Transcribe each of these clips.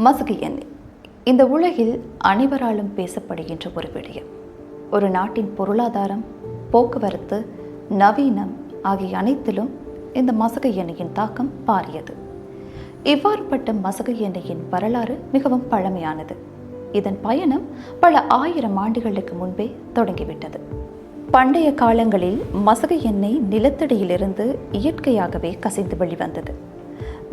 மசகு எண்ணெய் இந்த உலகில் அனைவராலும் பேசப்படுகின்ற ஒரு விடயம். ஒரு நாட்டின் பொருளாதாரம், போக்குவரத்து, நவீனம் ஆகிய அனைத்திலும் இந்த மசகு எண்ணெயின் தாக்கம் பாரியது. இவ்வாறுபட்ட மசகு எண்ணெயின் வரலாறு மிகவும் பழமையானது. இதன் பயணம் பல ஆயிரம் ஆண்டுகளுக்கு முன்பே தொடங்கிவிட்டது. பண்டைய காலங்களில் மசகு எண்ணெய் நிலத்தடியிலிருந்து இயற்கையாகவே கசிந்து வெளிவந்தது.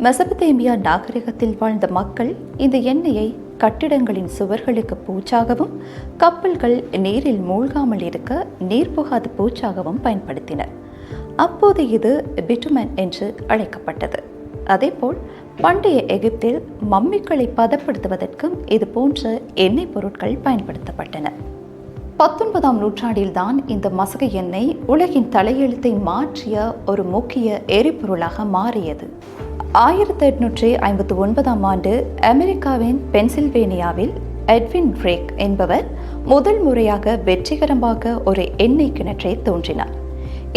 மெசபதேமியா நாகரிகத்தில் வாழ்ந்த மக்கள் இந்த எண்ணெயை கட்டிடங்களின் சுவர்களுக்கு பூச்சாகவும், கப்பல்கள் நீரில் மூழ்காமல் இருக்க நீர் புகாத பூச்சாகவும் பயன்படுத்தினர். அப்போது இது பிட்டுமன் என்று அழைக்கப்பட்டது. அதேபோல் பண்டைய எகிப்தில் மம்மிக்களை பதப்படுத்துவதற்கும் இது போன்ற எண்ணெய் பொருட்கள் பயன்படுத்தப்பட்டன. 19ஆம் நூற்றாண்டில்தான் இந்த மசகு எண்ணெய் உலகின் தலையெழுத்தை மாற்றிய ஒரு முக்கிய எரிபொருளாக மாறியது. 1859ஆம் ஆண்டு அமெரிக்காவின் பென்சில்வேனியாவில் எட்வின் ட்ரேக் என்பவர் முதல் முறையாக வெற்றிகரமாக ஒரு எண்ணெய் கிணற்றை தோன்றினார்.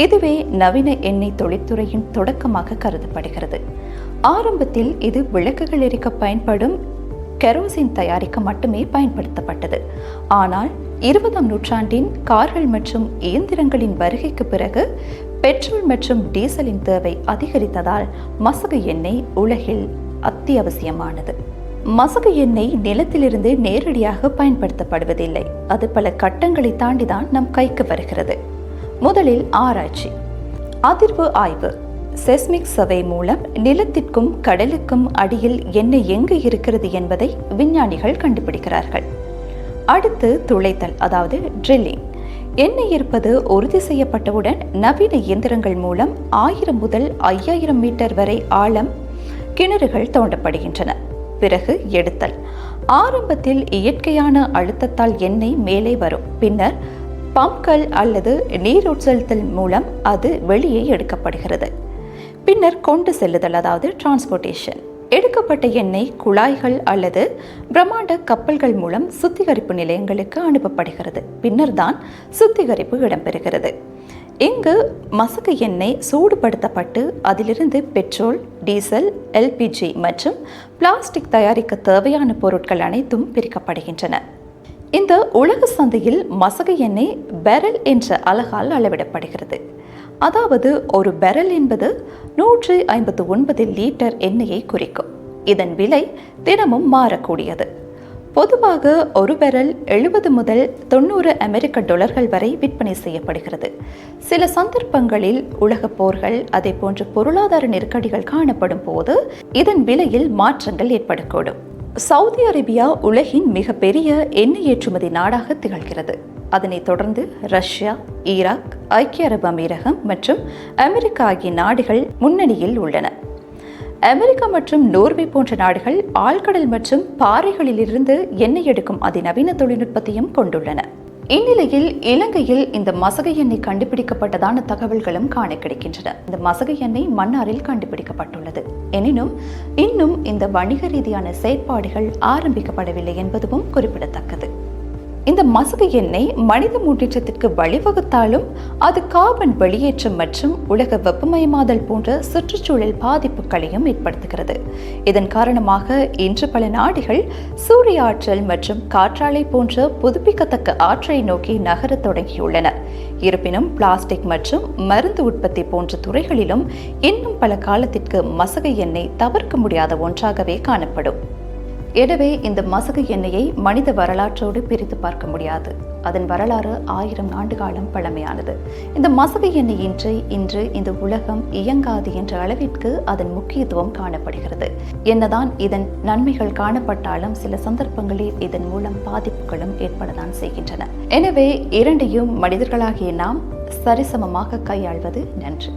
இதுவே நவீன எண்ணெய் தொழில்துறையின் தொடக்கமாக கருதப்படுகிறது. ஆரம்பத்தில் இது விளக்குகள் எரிக்க பயன்படும் கெரோசின் தயாரிக்க மட்டுமே பயன்படுத்தப்பட்டது. ஆனால் 20ஆம் நூற்றாண்டின் கார்கள் மற்றும் இயந்திரங்களின் வருகைக்கு பிறகு பெட்ரோல் மற்றும் டீசலின் தேவை அதிகரித்ததால் மசகு எண்ணெய் உலகில் அத்தியாவசியமானது. மசகு எண்ணெய் நிலத்திலிருந்து நேரடியாக பயன்படுத்தப்படுவதில்லை. அது பல கட்டங்களை தாண்டிதான் நம் கைக்கு வருகிறது. முதலில் ஆராய்ச்சி, அதிர்வு ஆய்வு, செஸ்மிக் சர்வே மூலம் நிலத்திற்கும் கடலுக்கும் அடியில் எண்ணெய் எங்கு இருக்கிறது என்பதை விஞ்ஞானிகள் கண்டுபிடிக்கிறார்கள். அடுத்து துளைத்தல், அதாவது ட்ரில்லிங். எண்ணெய் இருப்பது உறுதி செய்யப்பட்டவுடன் நவீன இயந்திரங்கள் மூலம் 1000 முதல் 5000 மீட்டர் வரை ஆழம் கிணறுகள் தோண்டப்படுகின்றன. பிறகு எடுத்தல். ஆரம்பத்தில் இயற்கையான அழுத்தத்தால் எண்ணெய் மேலே வரும். பின்னர் பம்ப்கள் அல்லது நீரூற்றல் மூலம் அது வெளியே எடுக்கப்படுகிறது. பின்னர் கொண்டு செல்லுதல், அதாவது டிரான்ஸ்போர்ட்டேஷன். எடுக்கப்பட்ட எண்ணெய் குழாய்கள் அல்லது பிரம்மாண்ட கப்பல்கள் மூலம் சுத்திகரிப்பு நிலையங்களுக்கு அனுப்பப்படுகிறது. பின்னர் தான் சுத்திகரிப்பு இடம்பெறுகிறது. இங்கு மசகு எண்ணெய் சூடுபடுத்தப்பட்டு அதிலிருந்து பெட்ரோல், டீசல், எல்பிஜி மற்றும் பிளாஸ்டிக் தயாரிக்க தேவையான பொருட்கள் அனைத்தும் பிரிக்கப்படுகின்றன. இந்த உலக சந்தையில் மசகு எண்ணெய் பெரல் என்ற அலகால் அளவிடப்படுகிறது. அதாவது ஒரு பெரல் என்பது 159 லிட்டர் எண்ணெயை குறிக்கும். இதன் விலை தினமும் மாறக்கூடியது. பொதுவாக ஒரு பெரல் 70 முதல் 90 அமெரிக்க டாலர்கள் வரை விற்பனை செய்யப்படுகிறது. சில சந்தர்ப்பங்களில் உலக போர்கள், அதே போன்ற பொருளாதார நெருக்கடிகள் காணப்படும் போது இதன் விலையில் மாற்றங்கள் ஏற்படக்கூடும். சவுதி அரேபியா உலகின் மிகப்பெரிய எண்ணெய் ஏற்றுமதி நாடாக திகழ்கிறது. அதனைத் தொடர்ந்து ரஷ்யா, ஈராக், ஐக்கிய அரபு அமீரகம் மற்றும் அமெரிக்கா ஆகிய நாடுகள் முன்னணியில் உள்ளன. அமெரிக்கா மற்றும் நோர்வே போன்ற நாடுகள் ஆழ்கடல் மற்றும் பாறைகளிலிருந்து எண்ணெய் எடுக்கும் அதிநவீன தொழில்நுட்பத்தையும் கொண்டுள்ளன. இந்நிலையில் இலங்கையில் இந்த மசகு எண்ணெய் கண்டுபிடிக்கப்பட்டதான தகவல்களும் காண கிடைக்கின்றன. இந்த மசகு எண்ணெய் மன்னாரில் கண்டுபிடிக்கப்பட்டுள்ளது. எனினும் இன்னும் இந்த வணிக ரீதியான செயற்பாடுகள் ஆரம்பிக்கப்படவில்லை என்பதும் குறிப்பிடத்தக்கது. இந்த மசகு எண்ணெய் மனித முன்னேற்றத்திற்கு வழிவகுத்தாலும் அது கார்பன் வெளியேற்றம் மற்றும் உலக வெப்பமயமாதல் போன்ற சுற்றுச்சூழல் பாதிப்புகளையும் ஏற்படுத்துகிறது. இதன் காரணமாக இன்று பல நாடுகள் சூரிய ஆற்றல் மற்றும் காற்றாலை போன்ற புதுப்பிக்கத்தக்க ஆற்றலை நோக்கி நகரத் தொடங்கியுள்ளன. இருப்பினும் பிளாஸ்டிக் மற்றும் மருந்து உற்பத்தி போன்ற துறைகளிலும் இன்னும் பல காலத்திற்கு மசகு எண்ணெய் தவிர்க்க முடியாத ஒன்றாகவே காணப்படும். எனவே இந்த மசகு எண்ணெயை மனித வரலாற்றோடு பிரித்து பார்க்க முடியாது. அதன் வரலாறு 1000 ஆண்டு காலம் பழமையானது. இந்த மசகு எண்ணெய் இன்று இந்த உலகம் இயங்காது என்ற அளவிற்கு அதன் முக்கியத்துவம் காணப்படுகிறது. என்னதான் இதன் நன்மைகள் காணப்பட்டாலும் சில சந்தர்ப்பங்களில் இதன் மூலம் பாதிப்புகளும் ஏற்படத்தான் செய்கின்றன. எனவே இரண்டையும் மனிதர்களாகிய நாம் சரிசமமாக கையாள்வது நன்று.